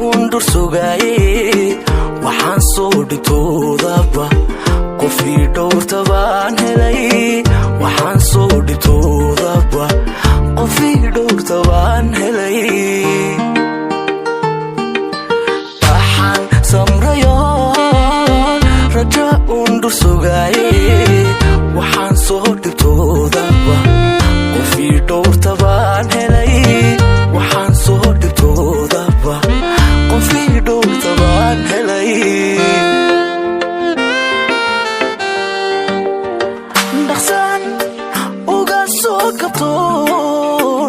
undur sugaye waxaan soo dhitoodaba qofii dhowrtabaan helay waxaan soo dhitoodaba qofii dhowrtabaan helay waxaan samrayo raja undur sugaye waxaan soo dhitoodaba qofii dhowrtabaan helay waxaan soo dhitoodaba qofii dhowrtabaan helay dhaqsan uga soo kabto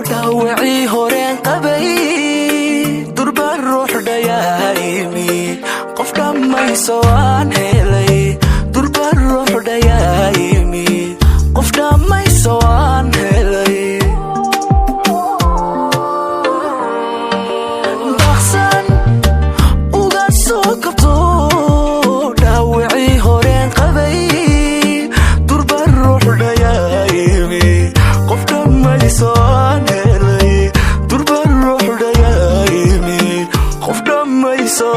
dhaawacii horeen qabay durba ruux dhayaaymi qof dhammayso waan helay durba ruux dhayaaymi qof dhammayso waan helay dhaqsan uga soo kabto dhaawacii horeen qabay durba ruux dhayaaymi qof dhammayso waan helay durba ruux dhayaaymi qof dhammayso